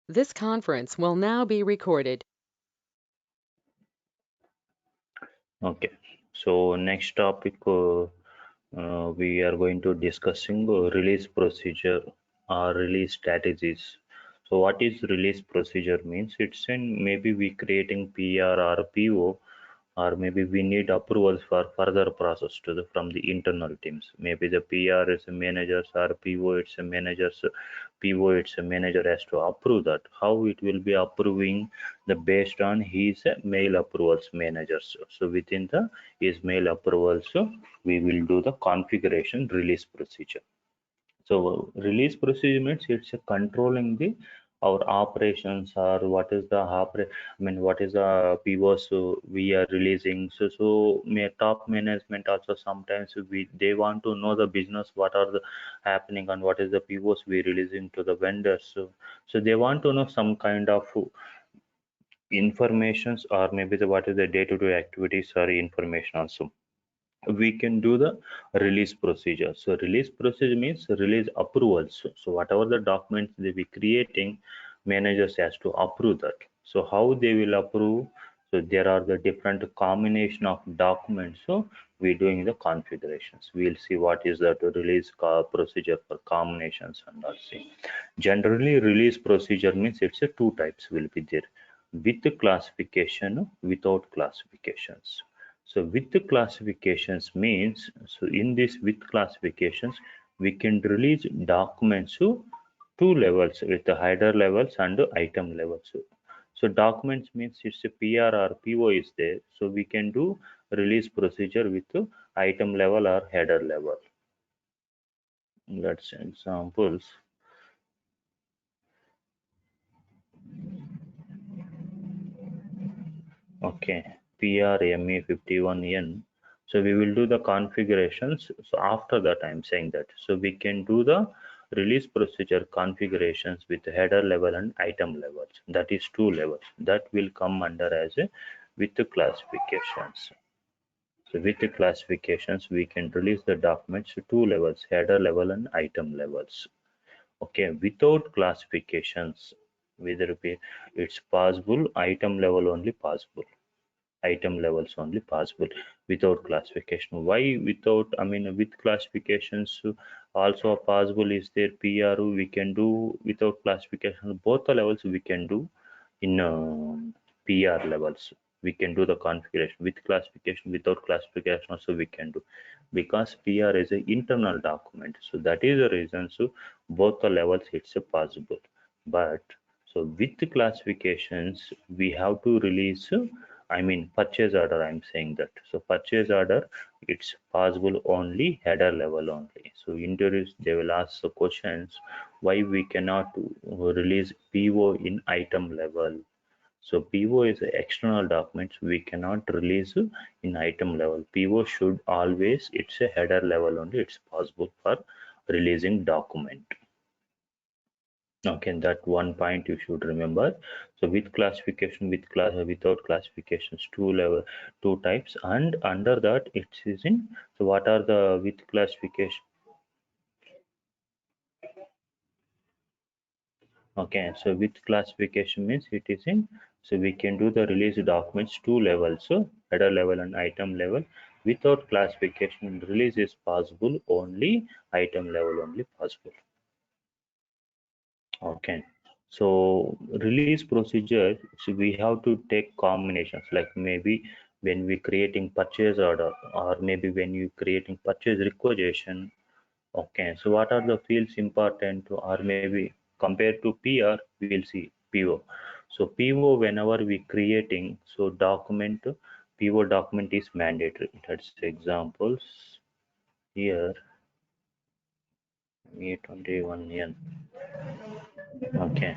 This conference will now be recorded. Okay, so next topic we are going to discussing release procedure or release strategies. So what is release procedure means? It's in maybe we creating PR or PO, or maybe we need approvals for further process to the from the internal teams. Maybe the PR is a managers or PO it's a managers, PO it's a manager has to approve that. How it will be approving the based on his mail approvals managers. So within the his mail approvals, we will do the configuration release procedure. So release procedure means it's a controlling the our operations or what is the I mean what is the POs we are releasing. So may top management also sometimes they want to know the business what are the happening and what is the POs we releasing to the vendors. So they want to know some kind of informations or maybe the what is the day-to-day activities or information also we can do the release procedure. So release procedure means release approvals. So whatever the documents they be creating, managers has to approve that. So how they will approve? So there are the different combination of documents. So we doing the configurations. We'll see what is that release procedure for combinations and all. See. Generally, release procedure means it's a two types will be there, with classification, without classifications. So with the classifications means, so in this with classifications, we can release documents to two levels with the header levels and the item levels. So documents means it's a PR or PO is there. So we can do release procedure with the item level or header level. Let's examples. Okay, PRME51N. So we will do the configurations. So after that, I'm saying that. So we can do the release procedure configurations with header level and item levels. That is two levels. That will come under as a with the classifications. So with the classifications, we can release the documents to two levels, header level and item levels. Okay, without classifications, whether it's possible, item level only possible, item levels only possible without classification. Why without? I mean, with classifications also possible is there. PRO we can do without classification. Both the levels we can do in PR levels. We can do the configuration with classification, without classification also we can do, because PR is an internal document. So that is the reason. So both the levels it's a possible, but so with the classifications we have to release. I mean purchase order. I'm saying that. So purchase order, it's possible only header level only. So interviews they will ask the questions why we cannot release PO in item level. So PO is an external document. We cannot release in item level. PO should always it's a header level only. It's possible for releasing document. Okay, that one point you should remember. So with classification, with class, without classifications, two level, two types, and under that it is in. So what are the with classification? Okay, so with classification means it is in. So we can do the release documents two levels, so header level and item level. Without classification, release is possible only item level only possible. Okay, so release procedure, so we have to take combinations like maybe when we creating purchase order or maybe when you creating purchase requisition. Okay, so what are the fields important to, or maybe compared to PR, we will see PO. So PO whenever we creating, so document, PO document is mandatory. That's examples here, E21N. Okay.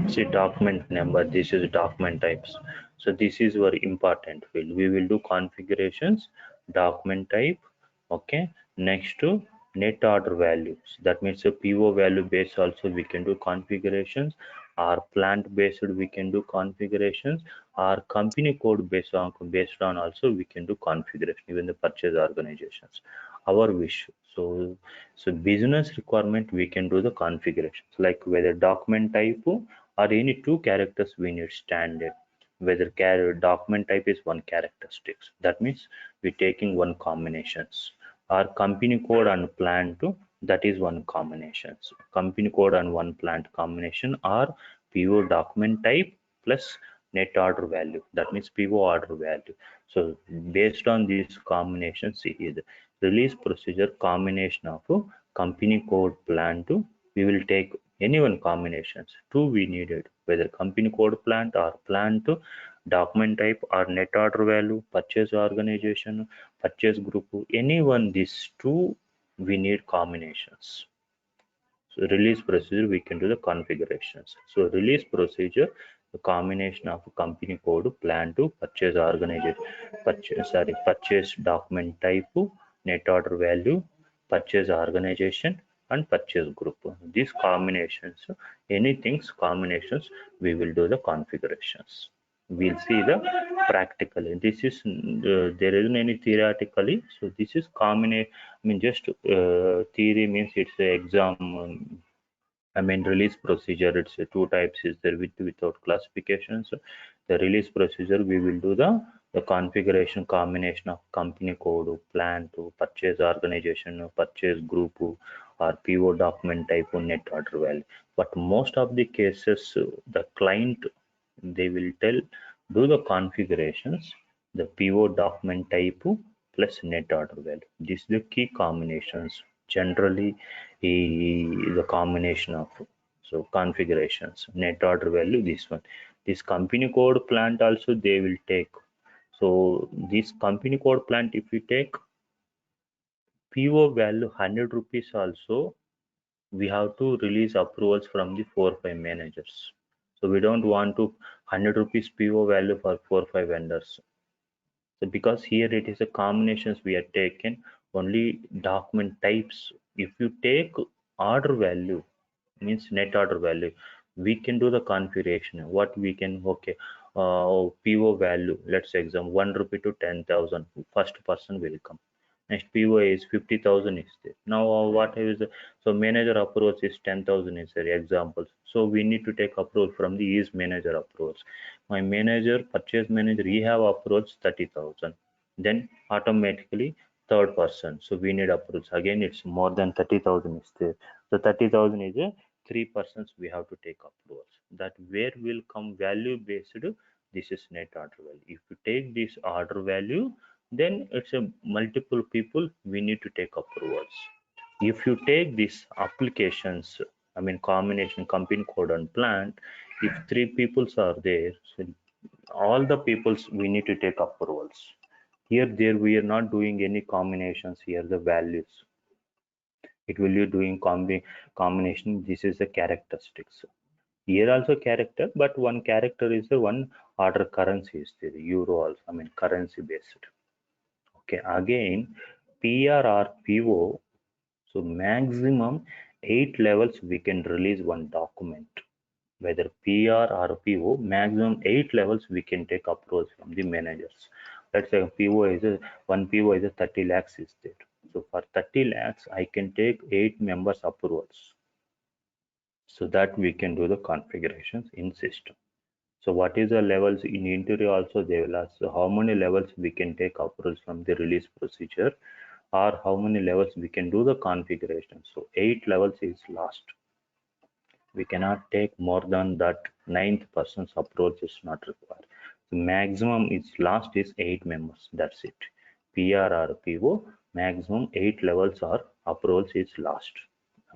See document number, this is document types. So this is very important field. We will do configurations, document type. Okay. Next to net order values. That means a PO value based also we can do configurations, or plant based we can do configurations, or company code based on also we can do configuration, even the purchase organizations. Our wish. So business requirement we can do the configurations like whether document type or any two characters we need standard. Whether document type is one characteristics, that means we're taking one combinations, or company code and plant to, that is one combinations. Company code and one plant combination, or PO document type plus net order value, that means PO order value. So based on these combinations, see here the release procedure combination of company code plan to, we will take any one combinations. Two we needed, whether company code plant or plant to document type or net order value, purchase organization, purchase group, any one these two we need combinations. So release procedure we can do the configurations. So release procedure, the combination of company code plan to purchase organization, purchase document type, net order value, purchase organization, and purchase group. These combinations, anything combinations, we will do the configurations. We'll see the practically. This is there isn't any theoretically. So this is combination. I mean, just theory means it's a exam. I mean, release procedure. It's two types. Is there with without classifications? The release procedure we will do the configuration combination of company code, plan to purchase organization, purchase group, or PO document type, net order value. But most of the cases, the client they will tell do the configurations, the PO document type plus net order value. This is the key combinations. Generally, the combination of so configurations, net order value, this one. This company code plant also they will take. So this company code plant, if you take PO value 100 rupees also, we have to release approvals from the 4-5 managers. So we don't want to 100 rupees PO value for 4-5 vendors. So because here it is a combinations we are taken only document types. If you take order value, means net order value, we can do the configuration. What we can, okay, PO value, let's say example 1 rupee to 10,000, first person will come. Next PO is 50,000 is there. Now what is the, so manager approach is 10,000 is there examples. So we need to take approval from the his manager approach. My manager, purchase manager, he have approach 30,000. Then automatically third person. So we need approach. Again, it's more than 30,000 is there. So 30,000 is a 3 persons we have to take approvals. That where will come value based. This is net order value. If you take this order value, then it's a multiple people we need to take approvals. If you take these applications, I mean combination company code and plant, if 3 peoples are there, so all the peoples we need to take approvals. Here there we are not doing any combinations. Here the values it will be doing combination. This is the characteristics. Here also character, but one character is the one order currency is there, euro also, I mean currency based. Okay, again PR or PO, so maximum 8 levels we can release one document. Whether PR or PO, maximum 8 levels we can take approvals from the managers. Let's say PO is one PO is a 30 lakhs is there. So for 30 lakhs, I can take 8 members approvals. So that we can do the configurations in system. So what is the levels in interview also they will ask, so how many levels we can take approvals from the release procedure, or how many levels we can do the configuration. So 8 levels is last. We cannot take more than that. Ninth person's approach is not required. The maximum is last is 8 members. That's it. PR or PO, maximum 8 levels or approvals is last.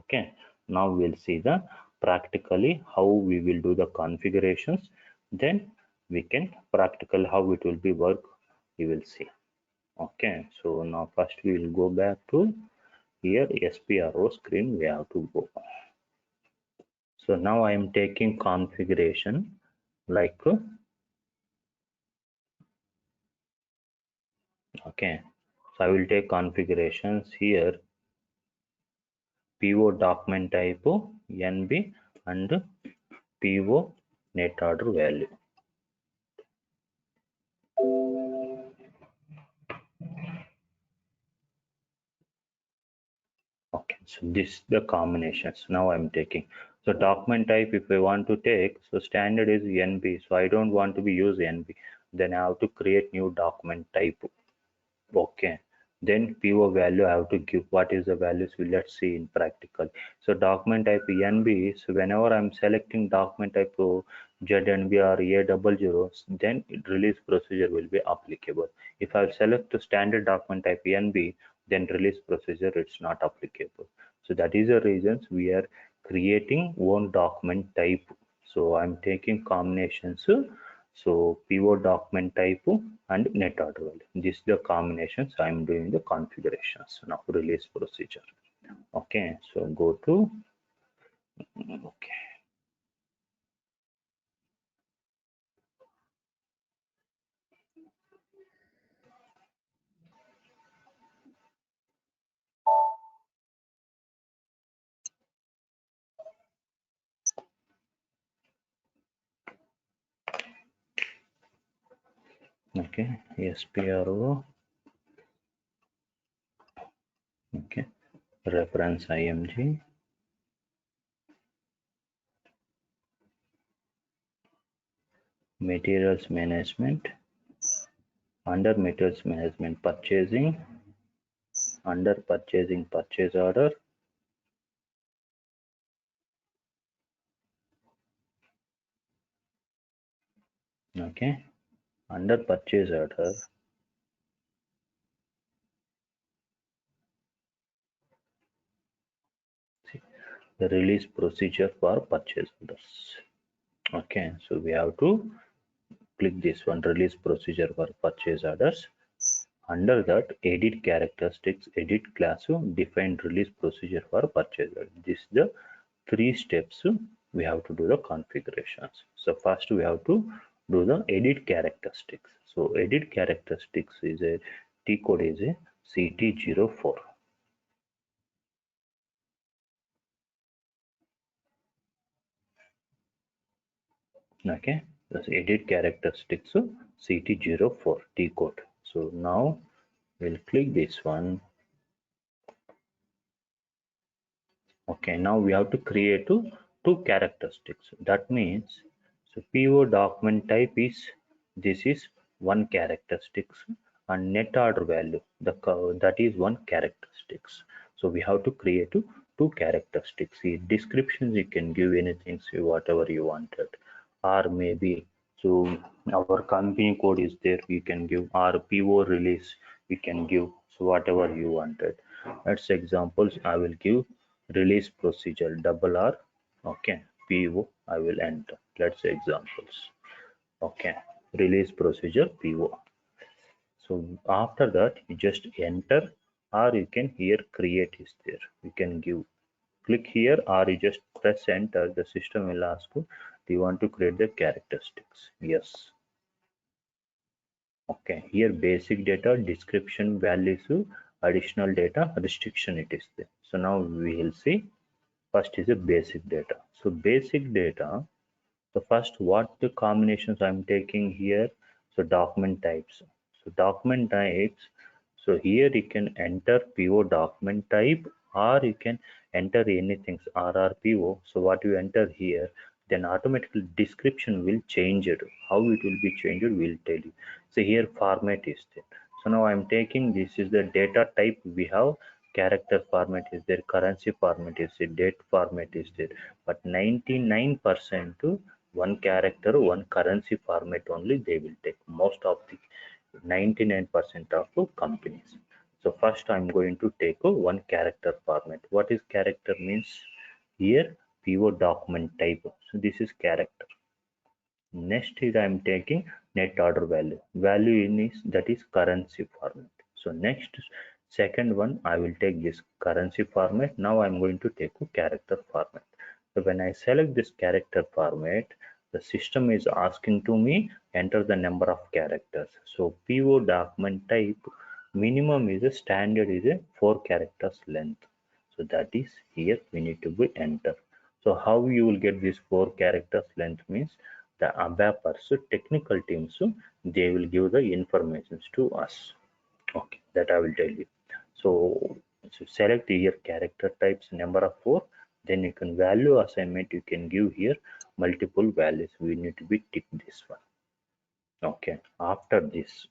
Okay. Now we'll see the practically how we will do the configurations. Then we can practical how it will be work. We will see. Okay. So now first we will go back to here SPRO screen. We have to go. So now I am taking configuration like okay. So I will take configurations here PO document type NB and PO net order value. Okay, so this is the combinations. Now I'm taking. So document type, if I want to take, so standard is NB. So I don't want to be use NB. Then I have to create new document type. Okay. Then PO value I have to give. What is the values? Let's see in practical. So document type NB. So whenever I'm selecting document type ZNB or A00, then release procedure will be applicable. If I select the standard document type NB, then release procedure it's not applicable. So that is the reasons we are creating one document type. So I'm taking combinations. So PO document type and net order value. This is the combinations I'm doing the configurations now release procedure. Okay, so go to okay. Okay, SPRO. Okay, reference IMG. Materials management. Under materials management, purchasing. Under purchasing, purchase order. Okay, under purchase order, see, the release procedure for purchase orders. Okay, so we have to click this one, release procedure for purchase orders. Under that, edit characteristics, edit class, define release procedure for purchase order. This is the three steps we have to do the configurations. So first we have to do the edit characteristics. So edit characteristics is a T code is a CT04. Okay, let's edit characteristics CT04 T code. So now we'll click this one. Okay, now we have to create two characteristics. That means, so PO document type is, this is one characteristics, and net order value, that is one characteristics. So we have to create two characteristics. See, descriptions you can give anything, see whatever you wanted, or maybe so our company code is there, you can give, or PO release you can give, so whatever you wanted. Let's examples I will give release procedure double R. Okay, PO I will enter. Let's say examples. Okay, release procedure PO. So after that you just enter, or you can here create is there. You can give, click here, or you just press enter. The system will ask you, do you want to create the characteristics? Yes. Okay, here basic data, description, values, additional data, restriction it is there. So now we will see. First is a basic data. So basic data, so first what the combinations I'm taking here, so document types. So document types, so here you can enter PO document type, or you can enter anything RRPO. So what you enter here, then automatically description will change it. How it will be changed, we'll tell you. So here format is there. So now I'm taking, this is the data type we have, character format is there, currency format is there, date format is there, but 99% to one character, one currency format only they will take, most of the 99% of companies. So first I'm going to take a one character format. What is character means? Here PO document type. So this is character. Next is I'm taking net order value. Value in is, that is currency format. So next, second one I will take this currency format. Now I'm going to take a character format. So when I select this character format, the system is asking to me enter the number of characters. So PO document type minimum is a standard is a 4 characters length. So that is here we need to be enter. So how you will get this 4 characters length means, the ABAPers, so technical teams, so they will give the informations to us. Okay, that I will tell you. So, so select here character types number of 4, Then you can value assignment, you can give here multiple values. We need to be tick this one. Okay, after this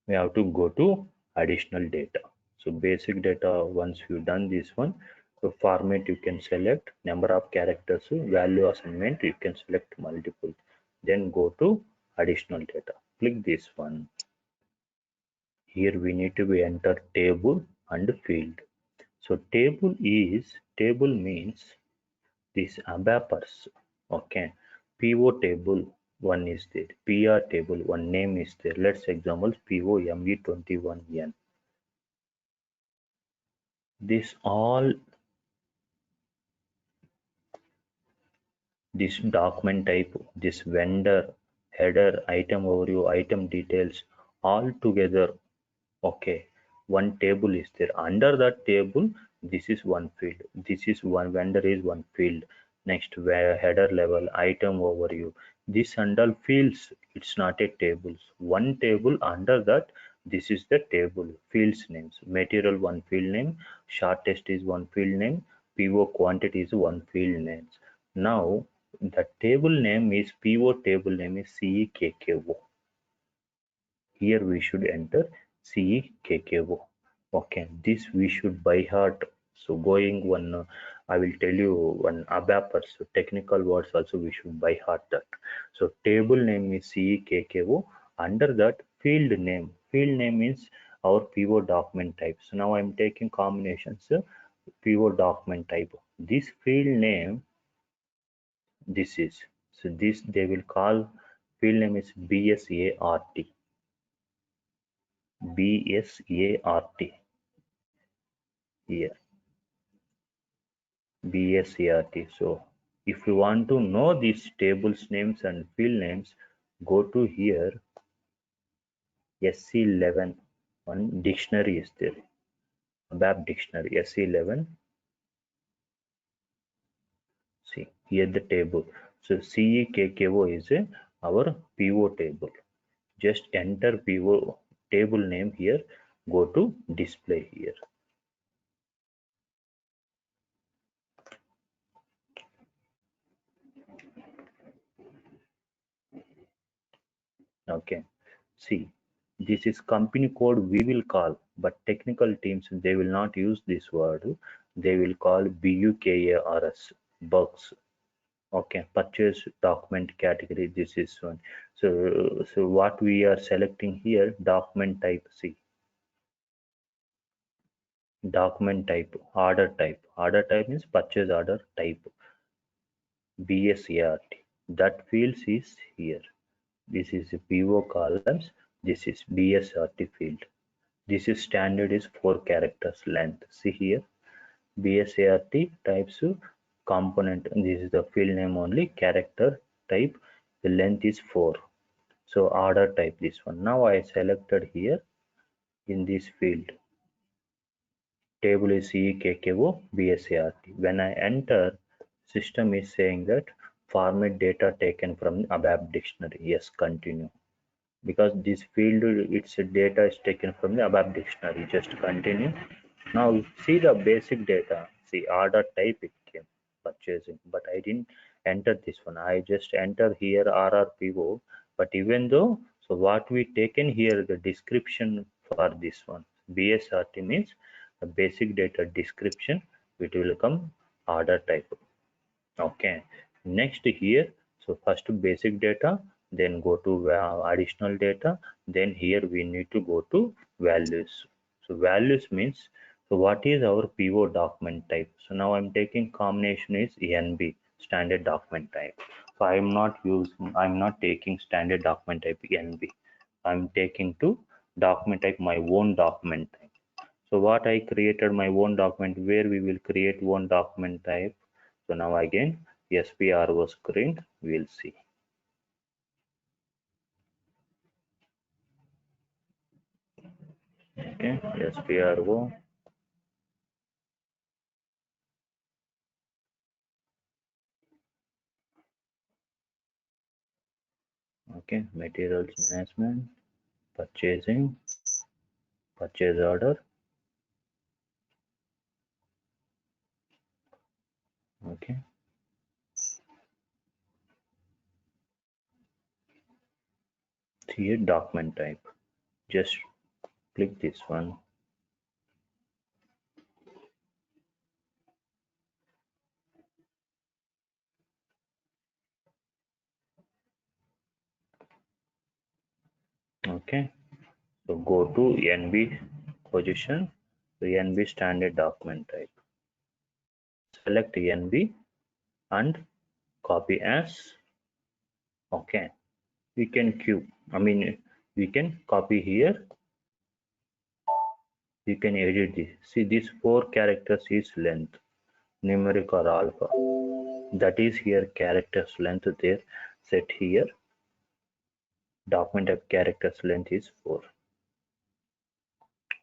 we have to go to additional data. So basic data, once you've done this one, so format you can select number of characters, value assignment you can select multiple, then go to additional data, click this one. Here we need to be enter table and field. So table means this ABAPers. Okay, PO table one is there, PR table one name is there. Let's example POME21N. This all this document type, this vendor, header, item overview, item details, all together. Okay, one table is there. Under that table, this is one field. This is one vendor is one field. Next, where header level, item overview. This under fields, it's not a table. One table under that, this is the table. Fields names. Material one field name. Short test is one field name. PO quantity is one field names. Now, the table name is PO table name is CEKKO. Here we should enter CEKKO. Okay, this we should by heart. So going one, I will tell you one ABAPers, so technical words also we should by heart that. So table name is CEKKO. Under that field name. Field name is our PO document type. So now I'm taking combinations PO document type. This field name, this is, so this they will call field name is BSART. BSART here, BSART. So if you want to know these tables names and field names, go to here SC11, one dictionary is there, ABAP dictionary SC11. See here the table. So CEKKO is our PO table. Just enter PO table name here, go to display here. Okay, see, this is company code we will call, but technical teams they will not use this word. They will call BUKARS, bugs. Okay, purchase document category. This is one. So what we are selecting here, document type. See, document type, order type. Order type means purchase order type. BSART. That fields is here. This is PO columns. This is BSRT field. This is standard is 4 characters length. See here, BSART types component. This is the field name only. Character type. The length is 4. So order type this one. Now I selected here in this field. Table is CEKKO BSART. When I enter, system is saying that format data taken from ABAP dictionary. Yes, continue. Because this field its data is taken from the above dictionary. Just continue. Now see the basic data. See order type it came purchasing, but I didn't enter this one. I just enter here RRPO. But even though, so what we taken here the description for this one BSRT means the basic data description, it will come order type. Okay, next here, so first basic data, then go to additional data, then here we need to go to values. So values means, so what is our PO document type? So now I'm taking combination is ENB, standard document type. So I'm not taking standard document type ENB. I'm taking to document type my own document type. So what I created my own document where we will create one document type. So now again SPRO screen we'll see. Okay, SPRO. Okay, materials management, purchasing, purchase order. Okay, here document type, just click this one. Okay, so go to NB position, so NB standard document type, select NB and copy as. Okay, we can we can copy here, you can edit this. See, this 4 characters is length, numeric or alpha. That is here characters length there. Set here. Document of characters length is 4.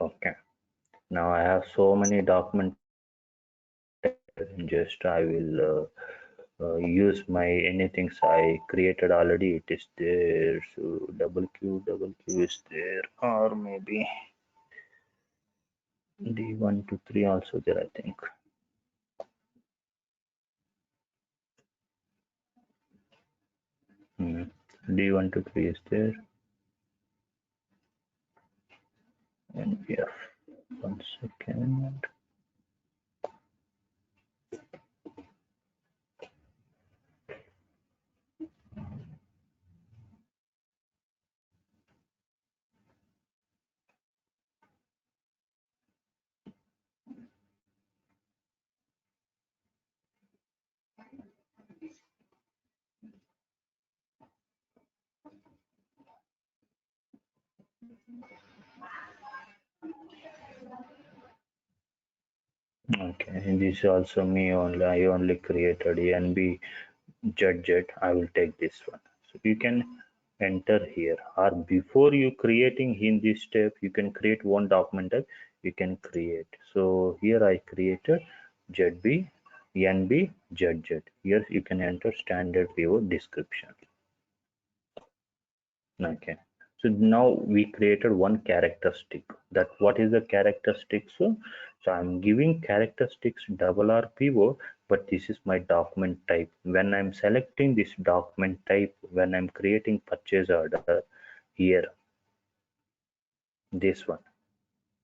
Okay. Now I have so many document. Just I will use my anything I created already. It is there. So double Q is there, or maybe D1 to 3 also there. I think. D1 to 3 is there. NPF. 1 second. Okay, and this is also me only. I only created NB Jet. I will take this one. So you can enter here, or before you creating in this step, you can create one document type. You can create. So here I created ZB NB Jet. Here you can enter standard view description. Okay, so now we created one characteristic. That what is the characteristic? So I'm giving characteristics double R pivot, but this is my document type. When I'm selecting this document type, when I'm creating purchase order here, this one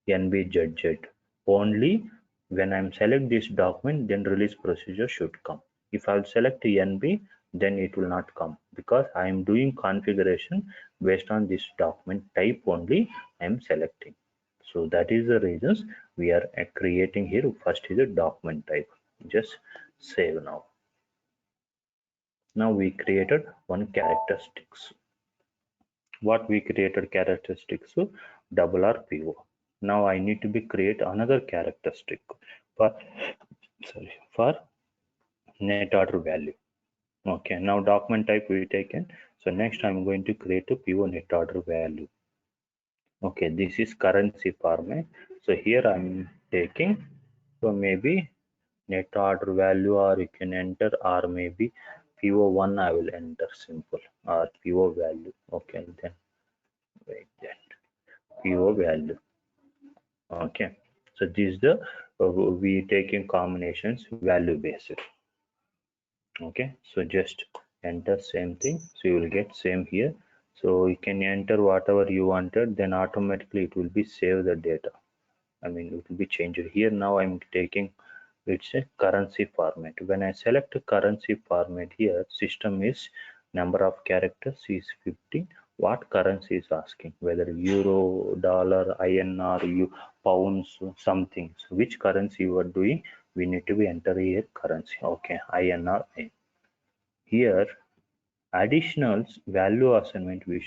NB Jet, only when I'm select this document, then release procedure should come. If I'll select NB, then it will not come, because I am doing configuration based on this document type only I am selecting. So that is the reasons we are creating here. First is a document type. Just save now. Now we created one characteristics. What we created characteristics? So double R pivot. Now I need to be create another characteristic for for net order value. Okay, now document type we taken. So next I'm going to create a pivot net order value. Okay, this is currency format. So here I'm taking, so maybe net order value, or you can enter, or maybe PO1 I will enter simple, or PO value. Okay, then wait, then PO value. Okay, so this is the we taking combinations value based. Okay, so just enter same thing, so you will get same here. So you can enter whatever you wanted, then automatically it will be save the data. It will be changed here. Now I'm taking, it's a currency format. When I select a currency format here, system is number of characters is 15. What currency is asking, whether euro, dollar, INR, pounds, something. So which currency you are doing, we need to be enter here currency. Okay, INR. Here additional value assignment, we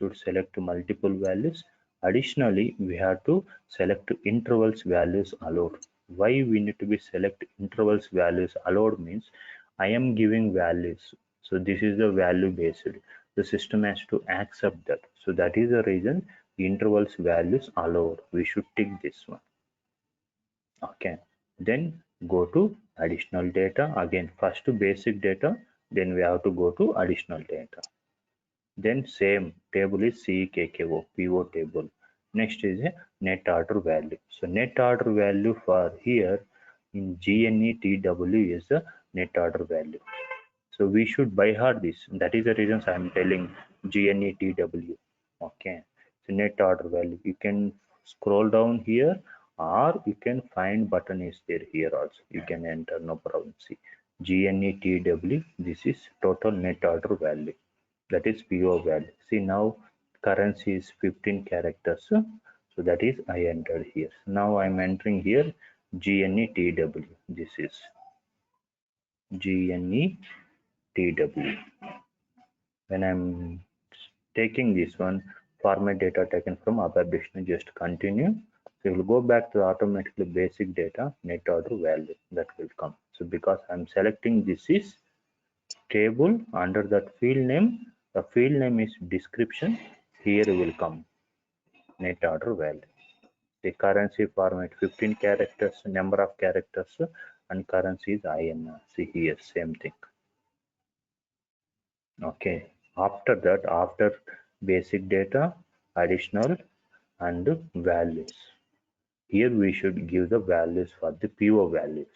should select multiple values. Additionally, we have to select intervals values allowed. Why we need to be select intervals values allowed means I am giving values. So this is the value based. The system has to accept that. So that is the reason intervals values allowed. We should tick this one. Okay, then go to additional data. Again, first to basic data, then we have to go to additional data. Then same table is CKKO, PO table. Next is a net order value. So net order value for here in GNETW is the net order value. So we should by heart this. That is the reason I'm telling GNETW. Okay. So net order value. You can scroll down here, or you can find button is there here also. You can enter, no problem. See GNETW. This is total net order value. That is PO value. See now currency is 15 characters. So that is I entered here. Now I'm entering here GNETW. This is GNETW. When I'm taking this one, format data taken from ABAP dictionary, just continue. So you will go back to automatically basic data, net order value that will come. So because I'm selecting this is table, under that field name, the field name is description, here will come net order value. The currency format 15 characters, number of characters, and currency is INR. See here, same thing. Okay, after that, after basic data, additional and values. Here we should give the values for the PO values.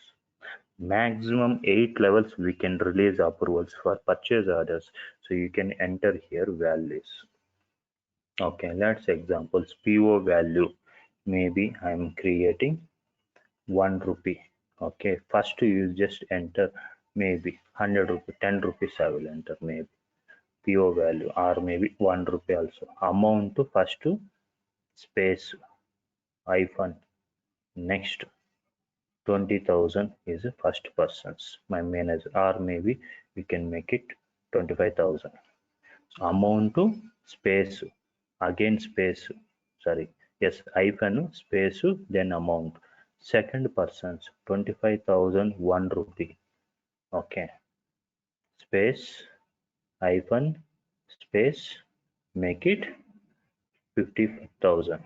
Maximum 8 levels we can release approvals for purchase orders. So you can enter here values. Okay, let's examples. PO value. Maybe I'm creating 1 rupee. Okay, first you just enter maybe 100 rupee, 10 rupees I will enter maybe. PO value, or maybe 1 rupee also. Amount to first to space hyphen, next 20,000 is the first person's, my manager, or maybe we can make it 25,000. Amount to space, again space, sorry, yes, hyphen space then amount. Second person's 25,001 rupee. Okay, space hyphen space, make it 50,000.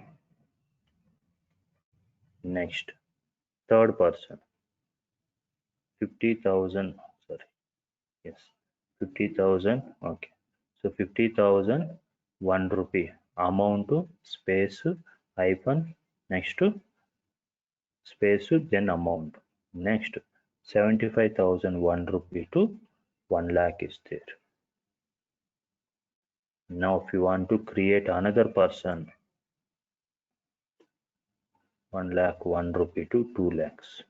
Next, third person 50,000, sorry, yes, 50,000. Okay, so 50,000 1 rupee, amount to space hyphen, next to space then amount. Next, 75,000 1 rupee to 1 lakh is there. Now if you want to create another person, 1 lakh 1 rupee to 2 lakhs.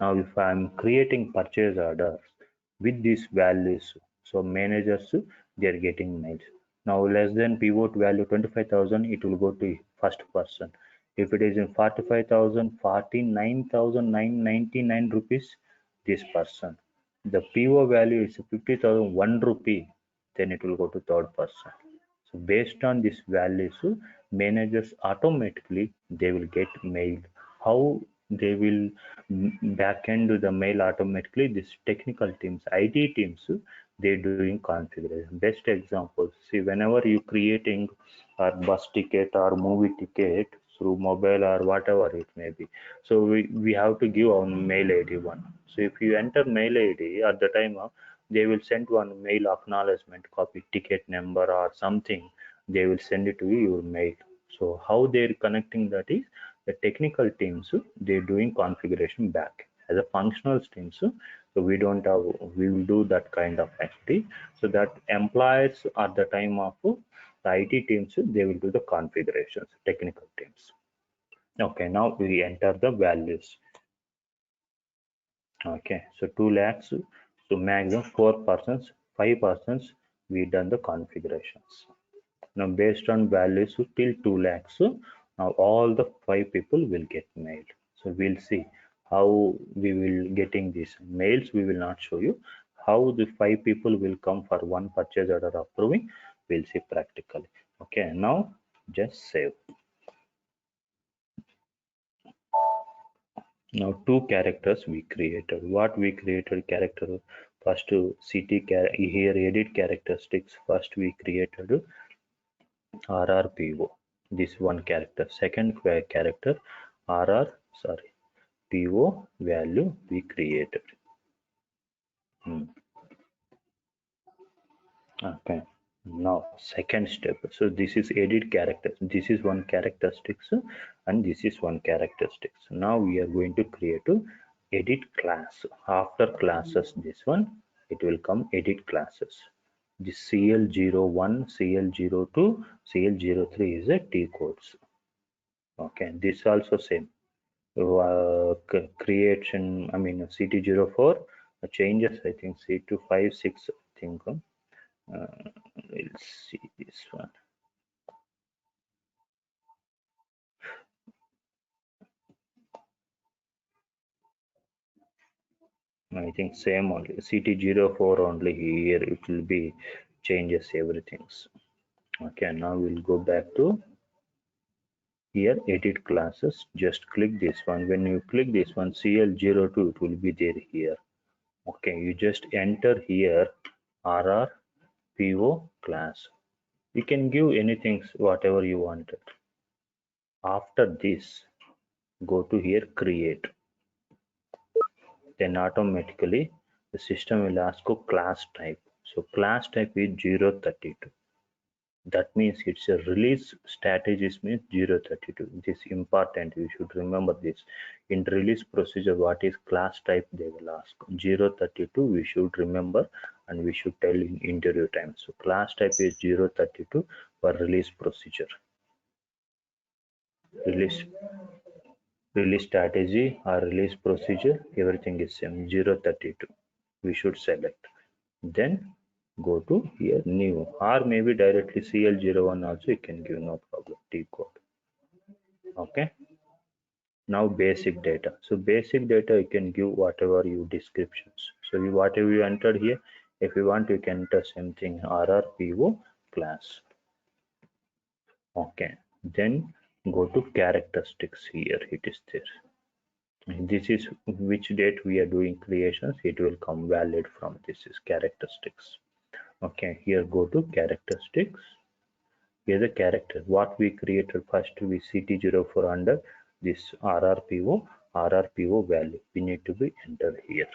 Now if I am creating purchase orders with these values, so managers they are getting mails. Now less than pivot value 25,000, it will go to first person. If it is in 45,000, 49,999 rupees, this person. The PO value is 50,000 1 rupee, then it will go to third person. So based on these values, managers automatically they will get mail. How they will backend the mail automatically? This technical teams, IT teams, they doing configuration. Best example, see whenever you creating a bus ticket or movie ticket through mobile or whatever it may be, so we have to give our mail ID one. So if you enter mail ID at the time of, they will send one mail acknowledgement copy ticket number or something, they will send it to you your mail. So how they're connecting that is the technical teams, they're doing configuration back as a functional teams. So we don't have, we will do that kind of activity, so that employees at the time of the IT teams, they will do the configurations, technical teams. Okay, now we enter the values. Okay, so 2 lakhs, so maximum 4 persons, 5 persons, we done the configurations. Now based on values till 2 lakhs, now all the 5 people will get mailed. So we'll see how we will getting these mails. We will not show you how the 5 people will come for one purchase order approving. We'll see practically. Okay, now just save. Now 2 characters we created. What we created character, first to CT here edit characteristics. First we created RRPO, this one character. Second character RR, sorry, PO value we created. Okay, now second step. So this is edit characters. This is one characteristics and this is one characteristics. Now we are going to create edit class. After classes, this one, it will come edit classes. The CL01, CL02, CL03 is a T codes. Okay, this also same. Creation, I mean CT04 changes, I think C256, I think. We'll see this one. I think same only. CT04 only here it will be changes everything. Okay, now we'll go back to here edit classes. Just click this one. When you click this one, CL02 it will be there here. Okay, you just enter here RRPO class. You can give anything whatever you wanted. After this, go to here create. Then automatically the system will ask you class type. So class type is 032. That means it's a release strategies means 032. This is important. You should remember this. In release procedure, what is class type they will ask. 032 we should remember and we should tell in interview time. So class type is 032 for release procedure. Release strategy or release procedure, everything is same 032. We should select. Then go to here new or maybe directly CL01 also you can give, no problem, T code. Okay, now basic data. So basic data you can give whatever you descriptions. So whatever you entered here, if you want you can enter same thing RRPO class. Okay, then go to characteristics. Here it is there. This is which date we are doing creations, it will come valid from this is characteristics. Okay, here go to characteristics. Here the character what we created first, we CT04 under this RRPO value we need to be entered here.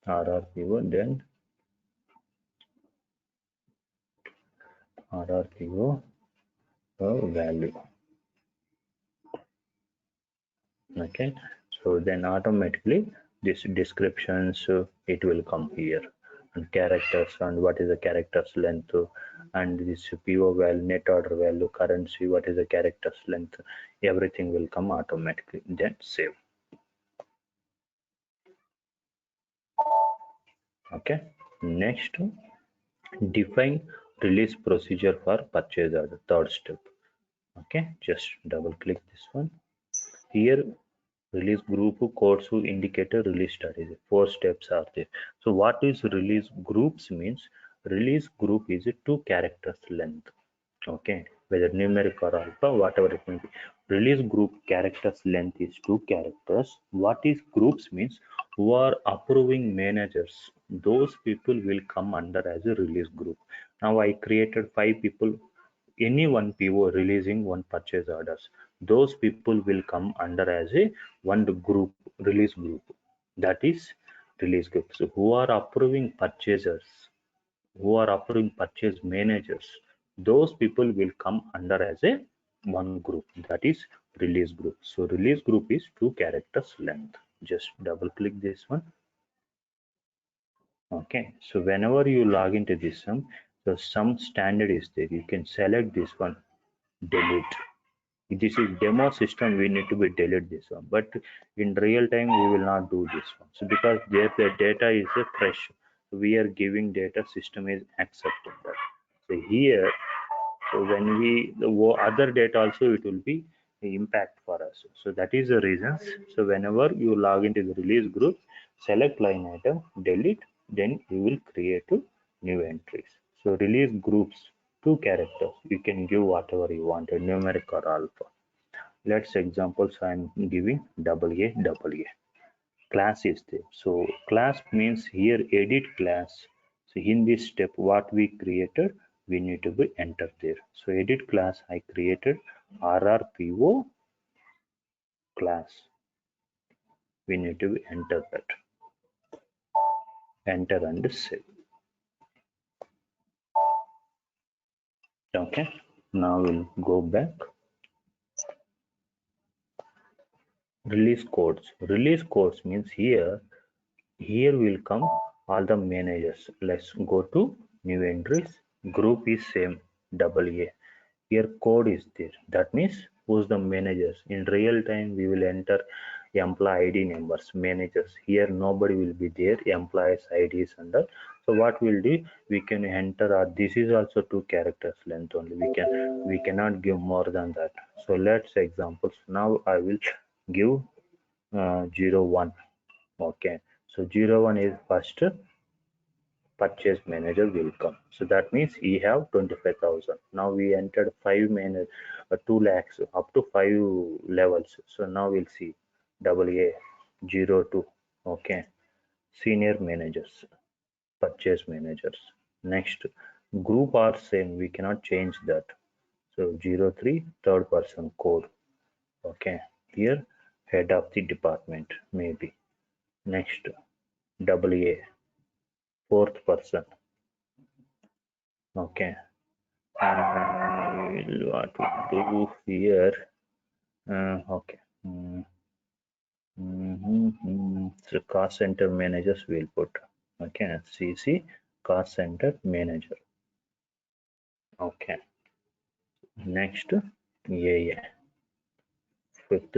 RRPO, then RRPO value. Okay, so then automatically this descriptions it will come here, and characters and what is the characters length, and this PO value, net order value, currency, what is the characters length, everything will come automatically. Then save. Okay, next define release procedure for purchase order, third step. Okay, just double click this one. Here release group codes who indicated release strategy, 4 steps are there. So what is release groups means, release group is a 2 characters length. Okay, whether numeric or alpha, whatever it may be. Release group characters length is 2 characters. What is groups means, who are approving managers, those people will come under as a release group. Now I created 5 people, any one PO releasing one purchase orders, those people will come under as a one group, release group. That is release group. So who are approving purchasers, who are approving purchase managers, those people will come under as a one group, that is release group. So release group is 2 characters length. Just double click this one. Okay, so whenever you log into this sum, so some standard is there, you can select this one, delete. This is demo system, we need to be delete this one, but in real time we will not do this one. So because there the data is a fresh, we are giving data, system is accepting that. So here, so when we the other data also it will be impact for us. So that is the reasons. So whenever you log into the release group, select line item, delete, then you will create new entries. So release groups, 2 characters, you can give whatever you wanted, numeric or alpha. Let's examples, I'm giving AA. Class is there. So class means here edit class. So in this step what we created, we need to be enter there. So edit class I created RRPO class. We need to be enter that. Enter and save. Okay. Now we'll go back. Release codes means here will come all the managers. Let's go to new entries. Group is same, double A. Here code is there. That means who's the managers. In real time, we will enter employee ID numbers, managers. Here nobody will be there. Employees ID is under. So what we'll do, we can enter. This is also 2 characters length only. We cannot give more than that. So let's examples. Now I will give 01. Okay, so 01 is first purchase manager will come. So that means he have 25,000. Now we entered 5 manager, 2 lakhs up to 5 levels. So now we'll see double A 02. Okay, senior managers, purchase managers. Next, group are same. We cannot change that. So 03 third person code. Okay, here head of the department maybe. Next, double A fourth person. Okay, what to do here? Okay. So cost center managers will put. Okay, CC cost center manager. Okay. Next, yeah. Fifth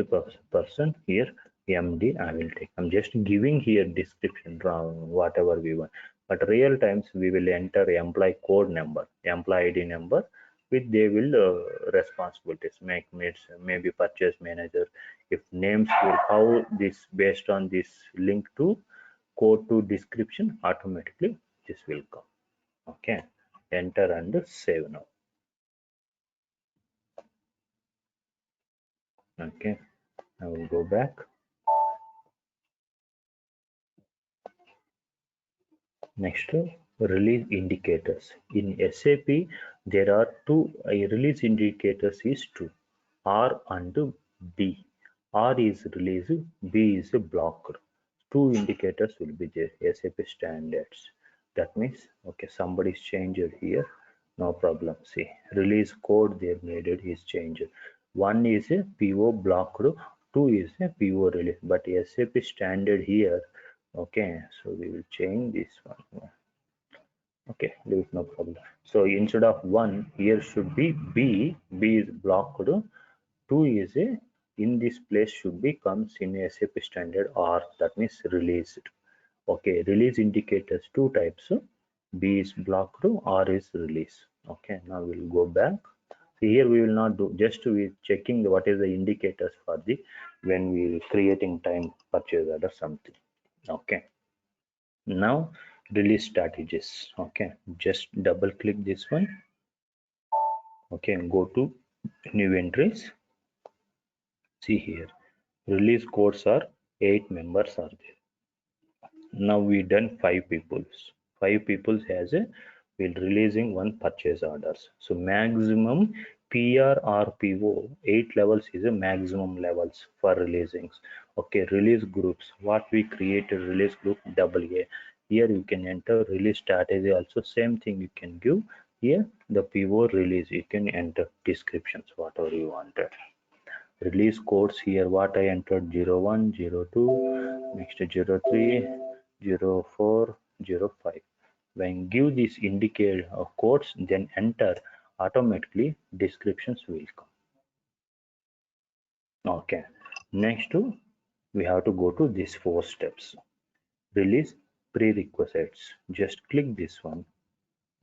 person here MD I will take. I'm just giving here description whatever we want. But real times we will enter employee code number, employee ID number with they will responsibilities make maybe purchase manager. If names will how this based on this link to code to description automatically this will come. Okay, enter and save now. Okay, I will go back. Next, release indicators. In SAP, there are two release indicators is two, R and B. R is release, B is blocked. Two indicators will be there, SAP standards. That means, okay, somebody's changed here, no problem. See, release code they made it is changed. One is a PO blocked, two is a PO release, but SAP standard here. Okay, so we will change this one. Okay, there is no problem. So instead of one, here should be B. B is blocked. Two is a in this place should be comes in SAP standard R. That means released. Okay, release indicators two types. B is blocked, R is release. Okay, now we'll go back. See here we will not do just we checking what is the indicators for the when we creating time purchase order something. Okay, now release strategies. Okay, just double click this one. Okay, go to new entries. See here, release codes are 8 members are there. Now we done 5 peoples. 5 peoples has a will releasing one purchase orders. So maximum PR or PO 8 levels is a maximum levels for releasing. Okay, release groups. What we created release group AA. Here you can enter release strategy also same thing you can give. Here the PO release you can enter descriptions whatever you wanted. Release codes here what I entered 01, 02, next 03, 04, 05. When give this indicate codes then enter automatically descriptions will come. Okay, next we have to go to these 4 steps. Release prerequisites. Just click this one.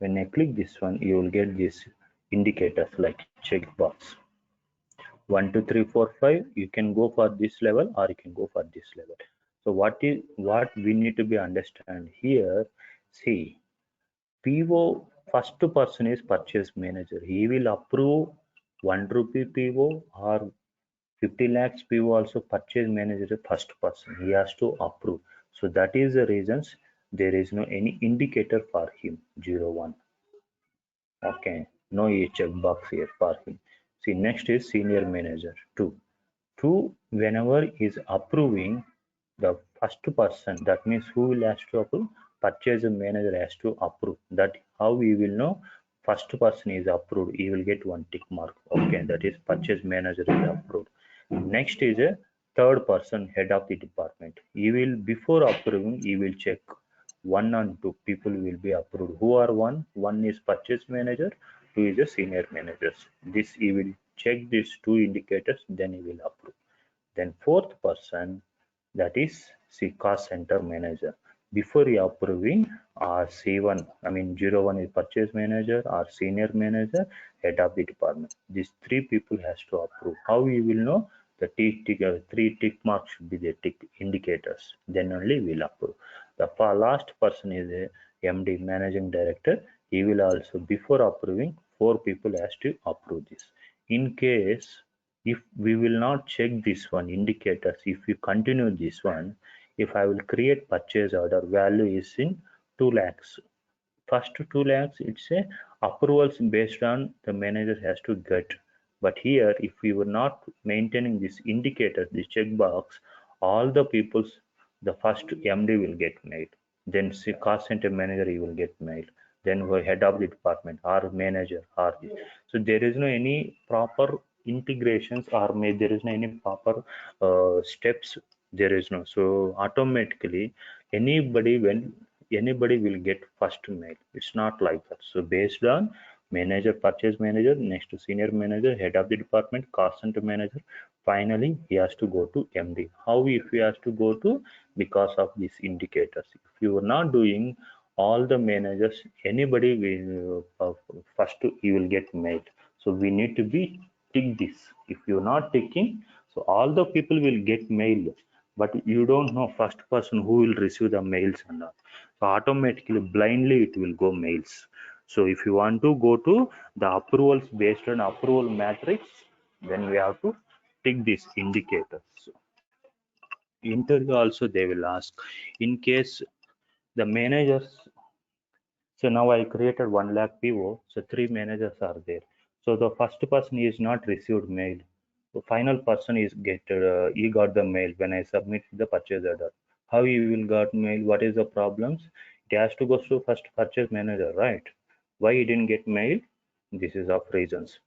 When I click this one you will get this indicators like checkbox. 1 2 3 4 5 you can go for this level or you can go for this level. So what we need to be understand here. See, PO first person is purchase manager. He will approve 1 rupee PO or 50 lakhs PO also purchase manager first person. He has to approve. So that is the reasons there is no any indicator for him 01. Okay, no checkbox here for him. See, next is senior manager 2. 2 whenever is approving the first person, that means who will has to approve? Purchase manager has to approve. That how we will know first person is approved. He will get one tick mark. Okay, that is purchase manager is approved. Next is a third person, head of the department. He will, before approving, he will check one and two people will be approved. Who are one? One is purchase manager, two is a senior managers. This he will check these two indicators, then he will approve. Then fourth person, that is cost center manager. Before you approving C1, I mean 01 is purchase manager or senior manager, head of the department. These three people has to approve. How you will know? The three tick marks should be the tick indicators. Then only will approve. The last person is a MD, managing director. He will also, before approving, four people has to approve this. In case if we will not check this one indicators, if we continue this one, if I will create purchase order, value is in 2 lakhs. First 2 lakhs, it's a approvals based on the manager has to get. But here, if we were not maintaining this indicator, this checkbox, all the people's, the first MD will get mailed. Then cost center manager, he will get mailed. Then head of the department or manager or this. So there is no any proper integrations or there is no any proper steps. There is no. So automatically, anybody when anybody will get first mail. It's not like that. So based on manager, purchase manager, next to senior manager, head of the department, cost center manager, finally he has to go to MD. How if he has to go to? Because of these indicators. If you are not doing all the managers, anybody will first he will get mailed. So we need to be tick this. If you're not ticking, so all the people will get mailed, but you don't know first person who will receive the mails and all. So automatically blindly it will go mails. So if you want to go to the approvals based on approval matrix, then we have to tick these indicators. So interview also they will ask in case the managers. So now I created 1 lakh PO. So three managers are there. So the first person is not received mail. The final person is he got the mail when I submit the purchase order. How he will got mail? What is the problems? It has to go to first purchase manager, right? Why he didn't get mail? This is of reasons.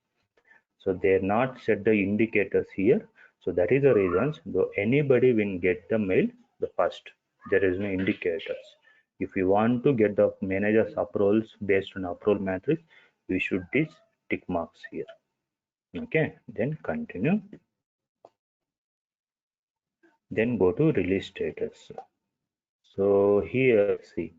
So they're not set the indicators here. So that is the reasons. Though anybody will get the mail, the first there is no indicators. If we want to get the manager's approvals based on approval matrix, we should this tick marks here. Okay, then continue. Then go to release status. So here see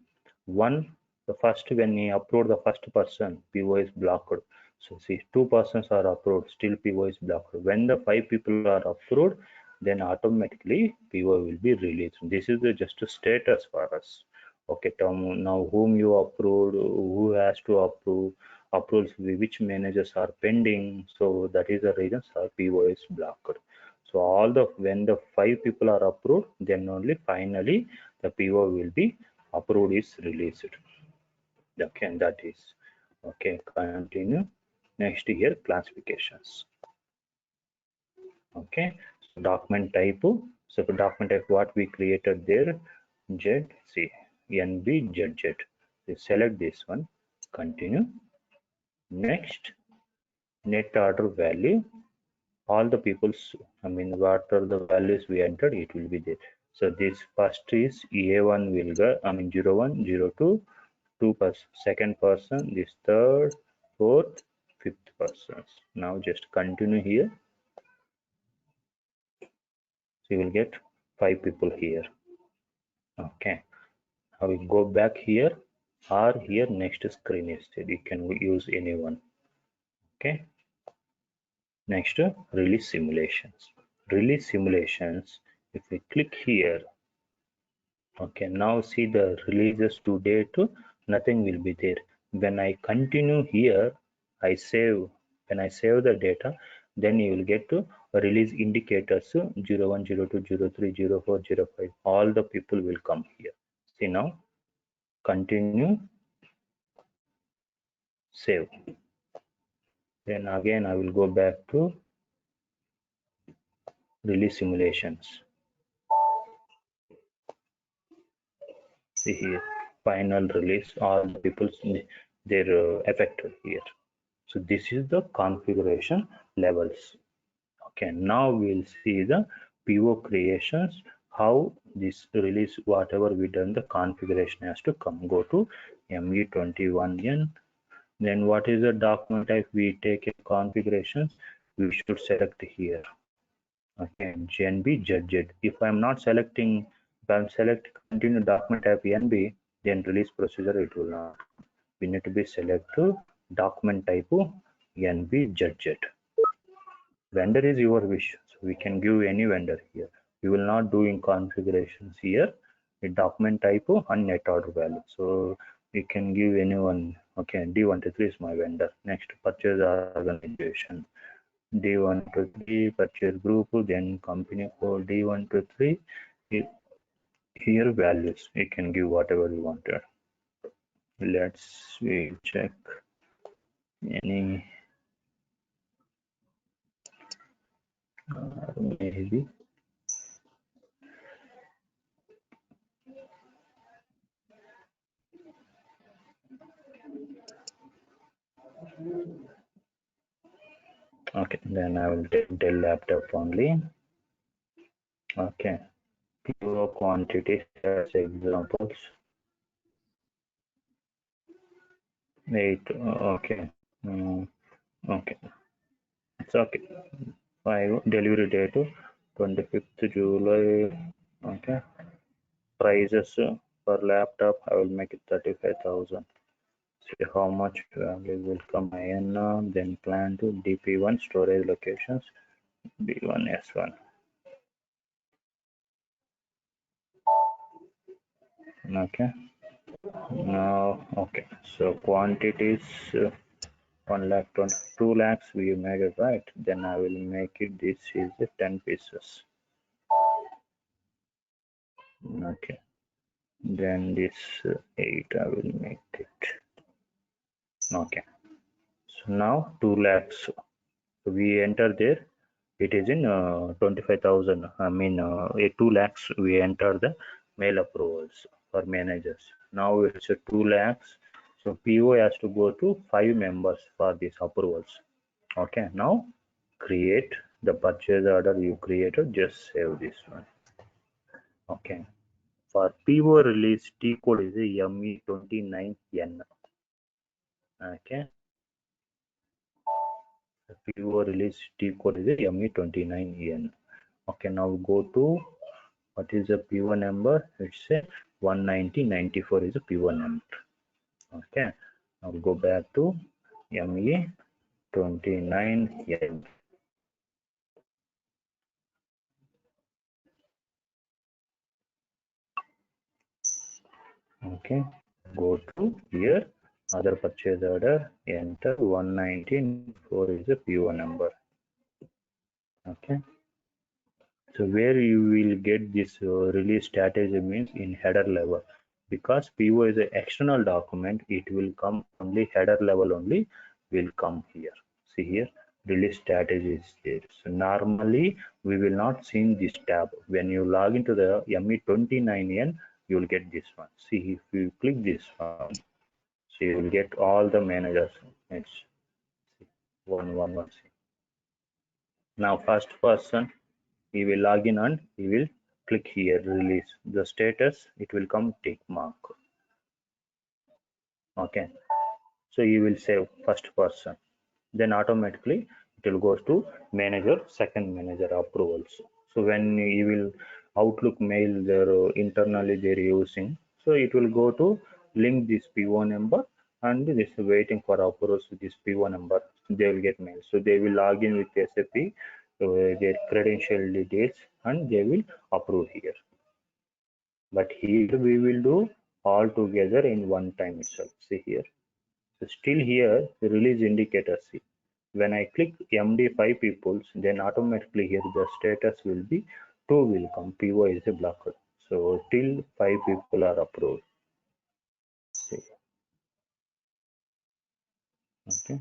one, the first when we upload the first person, PO is blocked. So see two persons are approved, still PO is blocked. When the 5 people are approved, then automatically PO will be released. This is just a status for us. Okay, now whom you approved, who has to approve, approvals which managers are pending. So that is the reason PO is blocked. So all the when the 5 people are approved, then only finally the PO will be approved is released. Okay, that is okay. Continue. Next here classifications. Okay, so document type. So for document type, what we created there, ZC, NB, ZZ. So select this one. Continue. Next, net order value. All the people's, I mean, what are the values we entered, it will be there. So this first is EA1 will go, I mean 01, 02, 2 person, second person, this third, fourth, fifth person. Now just continue here. So you will get 5 people here. Okay. I will go back here or here next screen is there. You can use anyone. Okay. Next, release simulations. Release simulations. If we click here, okay, now see the releases to date, nothing will be there. When I continue here, I save. When I save the data, then you will get to release indicators 01, 02, 03, 04, 05. All the people will come here. See now, continue, save. Then again, I will go back to release simulations. See here, final release, all the people they're affected here. So this is the configuration levels. Okay, now we'll see the PO creations, how this release, whatever we done, the configuration has to come. Go to ME21N. Then what is the document type? We take a configuration. We should select here. Okay, GNB ZZ. If I'm not selecting, if I'm select continue document type NB, then release procedure it will not. We need to be select document type NB ZZ. Vendor is your wish, so we can give any vendor here. We will not do in configurations here. The document type and net order value. So we can give anyone. Okay, D123 is my vendor. Next, purchase organization. D123 purchase group, then company code D123. Here values you can give whatever you wanted. Let's check any maybe. Okay, then I will take Dell laptop only. Okay, PO quantity as examples. 8. Okay. Okay, it's okay. 5 delivery date 25th July. Okay, prices per laptop I will make it 35,000. See how much value will come in. Then plan to DP1 storage locations B1 S1. Okay, now okay, so quantities 1 lakh 2 lakhs we made it, right? Then I will make it, this is 10 pieces. Okay, then this 8 I will make it. Okay, so now 2 lakhs. So we enter there, it is in 25,000. I mean 2 lakhs we enter the mail approvals for managers. Now it's 2 lakhs. So PO has to go to 5 members for these approvals. Okay, now create the purchase order you created, just save this one. Okay, for PO release T code is ME29N. Okay, the PO release T code is ME29N. Okay, now go to what is the PO number? It's a 19094 is a PO number. Okay, now go back to ME29N. Okay, go to here, other purchase order, enter 194 is a PO number. Okay, so where you will get this release strategy means in header level, because PO is an external document, it will come only header level only will come here. See here, release strategy is there. So normally we will not see this tab. When you log into the ME29N, you will get this one. See, if you click this one, so you will get all the managers. It's one. Now first person, he will log in and he will click here, release the status, it will come tick mark. Okay, so you will save first person, then automatically it will go to manager, second manager approvals. So when you will Outlook mail their internally they're using, so it will go to link this PO number and this waiting for approvals with this PO number, they will get mail. So they will log in with SAP, their credential details, and they will approve here. But here we will do all together in one time itself. See here. So still here the release indicator, see. When I click MD5 peoples, then automatically here the status will be 2 will come, PO is a blocker. So till 5 people are approved. See. Okay.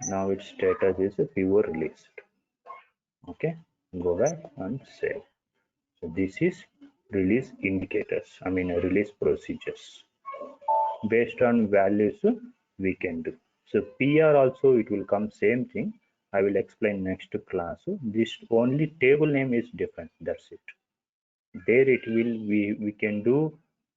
Now its status is a PO released. Okay. Go back and save. So this is release indicators, I mean release procedures. Based on values we can do. So PR also it will come same thing, I will explain next class. This only table name is different, that's it. There it will, we can do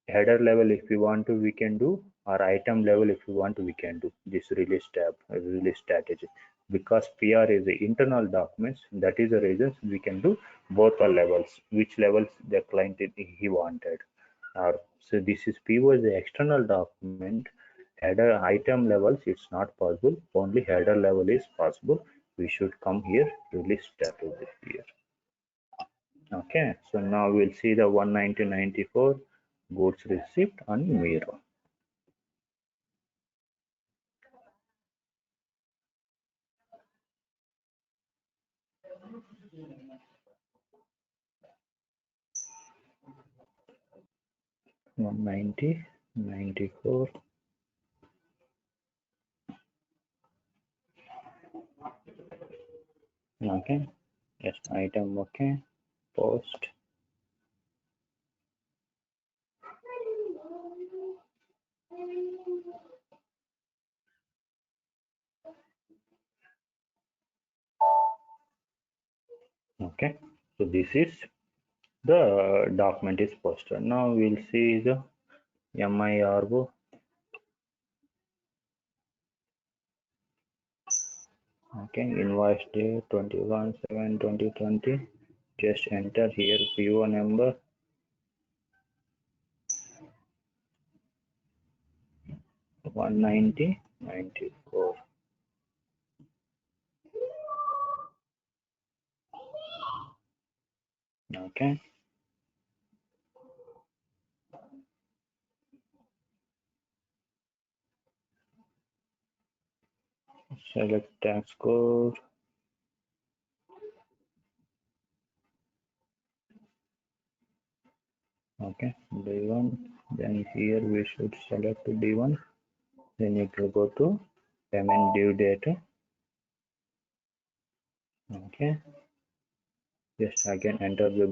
header level if we want to, we can do, or item level if we want to, we can do this release tab, release strategy. Because PR is the internal documents, that is the reason we can do both the levels, which levels the client he wanted. Or so this is PO is the external document. Header item levels it's not possible, only header level is possible. We should come here, release strategy here. Okay, so now we'll see the 190.94 goods receipt on Miro. One 94. Okay, yes, item. Okay, post. Okay, so this is the document is posted. Now we'll see the MIRO. Okay, invoice date 21/7/2020. Just enter here PO number. 190.94. Okay. Select tax code. Okay, D1. Then here we should select D1. Then it will go to payment due date. Okay. Just again enter the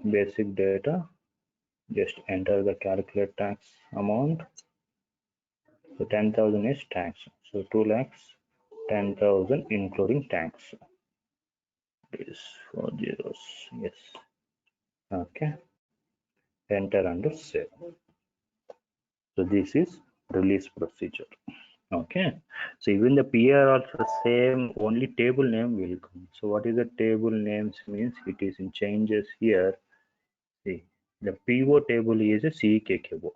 basic data. Just enter the calculate tax amount. So 10,000 is tax. So 2 lakhs 10,000 including tax. This 4 zeros. Yes. Okay. Enter and save. So this is release procedure. Okay, so even the PR also same, only table name will come. So what is the table names means? It is in changes here. See, the PO table is a CKKO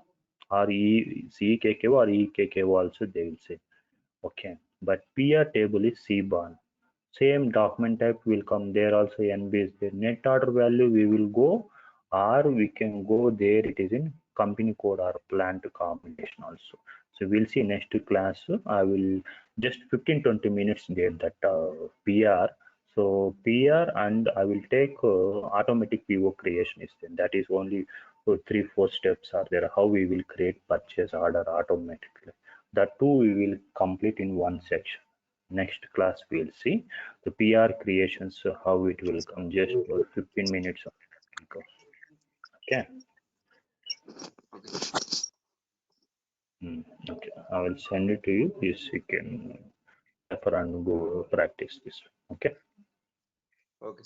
or CKKO or EKKO also they will say. Okay, but PR table is CBAN. Same document type will come there also. NB is there. Net order value we will go, or we can go there. It is in company code or plant combination also. So we'll see next class. I will just 15-20 minutes there that PR. So PR and I will take automatic PO creation is there. That is only 3-4 steps are there. How we will create purchase order automatically. That too we will complete in one section. Next class we'll see the PR creations, how it will come, just for 15 minutes. Okay. Okay, I will send it to you. Yes, you can refer and go practice this. Okay. Okay.